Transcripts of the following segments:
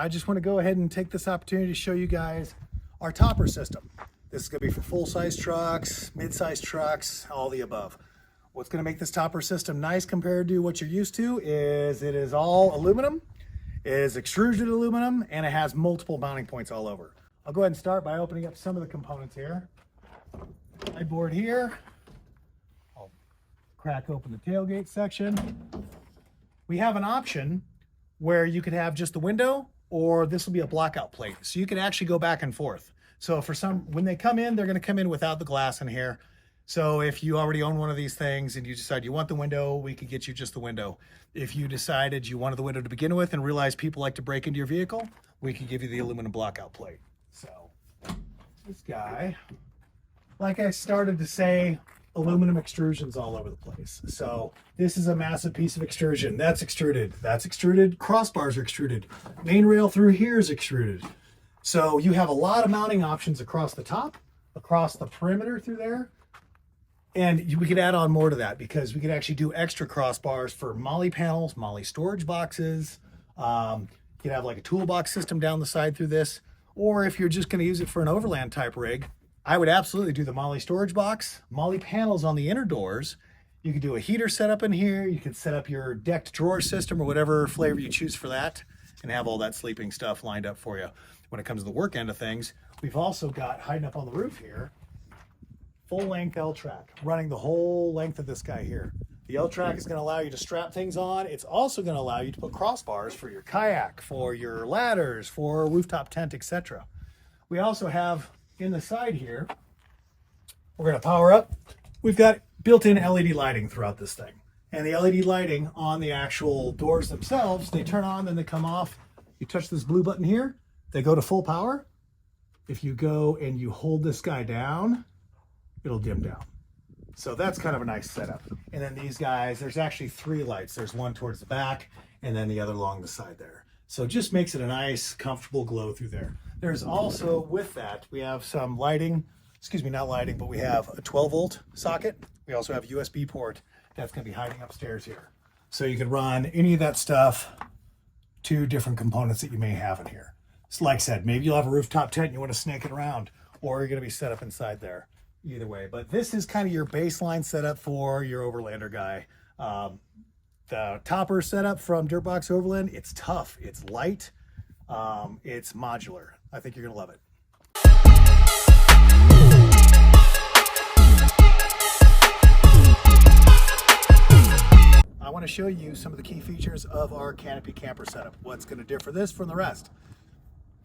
I just want to go ahead and take this opportunity to show you guys our topper system. This is going to be for full-size trucks, mid-size trucks, all the above. What's going to make this topper system nice compared to what you're used to is it is all aluminum, it is extruded aluminum, and it has multiple mounting points all over. I'll go ahead and start by opening up some of the components here. My board here. I'll crack open the tailgate section. We have an option where you could have just the window, or this will be a blockout plate. So you can actually go back and forth. So when they come in, they're going to come in without the glass in here. So if you already own one of these things and you decide you want the window, we could get you just the window. If you decided you wanted the window to begin with and realize people like to break into your vehicle, we could give you the aluminum blockout plate. So this guy, like I started to say, aluminum extrusions all over the place. So this is a massive piece of extrusion. That's extruded. That's extruded. Crossbars are extruded. Main rail through here is extruded. So you have a lot of mounting options across the top, across the perimeter through there. And we could add on more to that because we could actually do extra crossbars for molly panels, molly storage boxes. You could have like a toolbox system down the side through this. Or if you're just going to use it for an overland type rig, I would absolutely do the molly storage box, molly panels on the inner doors. You could do a heater setup in here. You could set up your decked drawer system or whatever flavor you choose for that and have all that sleeping stuff lined up for you. When it comes to the work end of things, we've also got, hiding up on the roof here, full length L-track running the whole length of this guy here. The L-track is going to allow you to strap things on. It's also going to allow you to put crossbars for your kayak, for your ladders, for rooftop tent, etc. We also have in the side here, we're going to power up. We've got built-in LED lighting throughout this thing. And the LED lighting on the actual doors themselves, they turn on, then they come off. You touch this blue button here, they go to full power. If you go and you hold this guy down, it'll dim down. So that's kind of a nice setup. And then these guys, there's actually 3 lights. There's one towards the back and then the other along the side there. So it just makes it a nice, comfortable glow through there. There's also, with that, we have some lighting, not lighting, but we have a 12-volt socket. We also have a USB port that's going to be hiding upstairs here. So you can run any of that stuff to different components that you may have in here. So like I said, maybe you'll have a rooftop tent and you want to snake it around, or you're going to be set up inside there. Either way, but this is kind of your baseline setup for your Overlander guy. The topper setup from Dirtbox Overland, it's tough, it's light, it's modular. I think you're gonna love it. I want to show you some of the key features of our Canopy camper setup. What's going to differ this from the rest?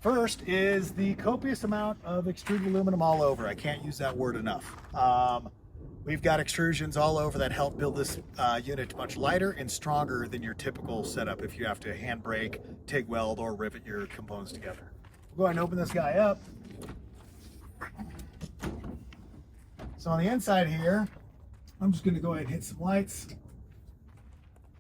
First is the copious amount of extruded aluminum all over. I can't use that word enough. We've got extrusions all over that help build this unit much lighter and stronger than your typical setup if you have to hand brake, TIG weld, or rivet your components together. We'll go ahead and open this guy up. So on the inside here, I'm just going to go ahead and hit some lights.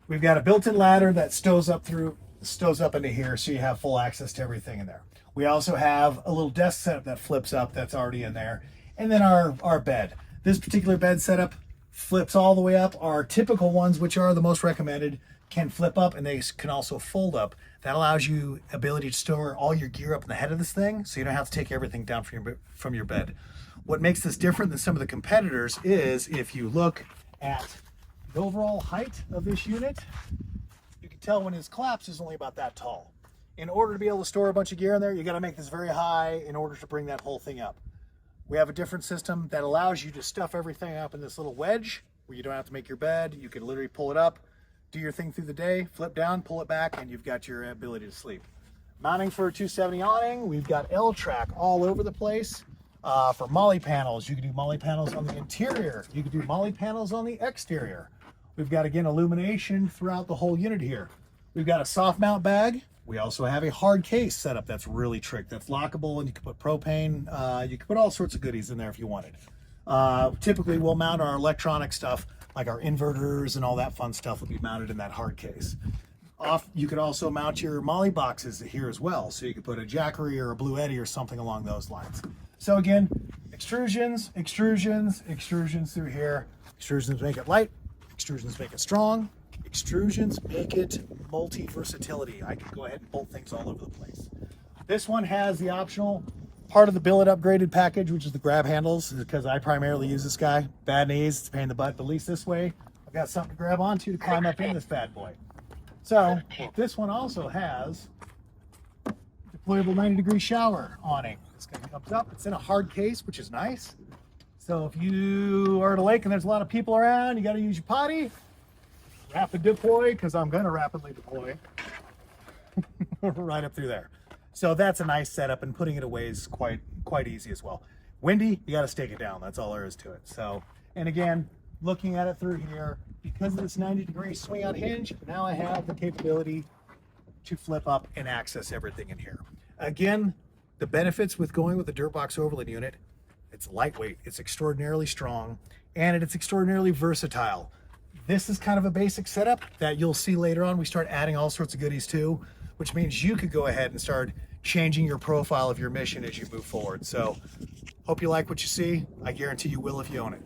We've got a built-in ladder that stows up into here, so you have full access to everything in there. We also have a little desk setup that flips up that's already in there. And then our bed. This particular bed setup flips all the way up. Our typical ones, which are the most recommended, can flip up and they can also fold up. That allows you ability to store all your gear up in the head of this thing, so you don't have to take everything down from your bed. What makes this different than some of the competitors is if you look at the overall height of this unit, you can tell when his collapse is only about that tall. In order to be able to store a bunch of gear in there, you got to make this very high in order to bring that whole thing up. We have a different system that allows you to stuff everything up in this little wedge where you don't have to make your bed. You can literally pull it up, do your thing through the day, flip down, pull it back, and you've got your ability to sleep. Mounting for a 270 awning, we've got L-track all over the place. For molly panels, you can do molly panels on the interior. You can do molly panels on the exterior. We've got, again, illumination throughout the whole unit here. We've got a soft mount bag. We also have a hard case setup that's really tricked, that's lockable, and you can put propane. You can put all sorts of goodies in there if you wanted. Typically, we'll mount our electronic stuff, like our inverters and all that fun stuff will be mounted in that hard case. You could also mount your molly boxes here as well. So you could put a Jackery or a Blue Eddy or something along those lines. So again, extrusions through here. Extrusions make it light. Extrusions make it strong. Extrusions make it multi-versatility. I can go ahead and bolt things all over the place. This one has the optional part of the billet upgraded package, which is the grab handles, because I primarily use this guy. Bad knees, it's a pain in the butt, but at least this way I've got something to grab onto to climb up in this bad boy. So this one also has deployable 90-degree shower awning. This guy comes up, it's in a hard case, which is nice. So if you are at a lake and there's a lot of people around, you got to use your potty, rapid deploy, because I'm going to rapidly deploy right up through there. So that's a nice setup, and putting it away is quite easy as well. Windy, you got to stake it down. That's all there is to it. So, and again, looking at it through here, because of this 90-degree swing out hinge, now I have the capability to flip up and access everything in here. Again, the benefits with going with the Dirtbox Overland unit, it's lightweight, it's extraordinarily strong, and it's extraordinarily versatile. This is kind of a basic setup that you'll see later on. We start adding all sorts of goodies too, which means you could go ahead and start changing your profile of your mission as you move forward. So hope you like what you see. I guarantee you will if you own it.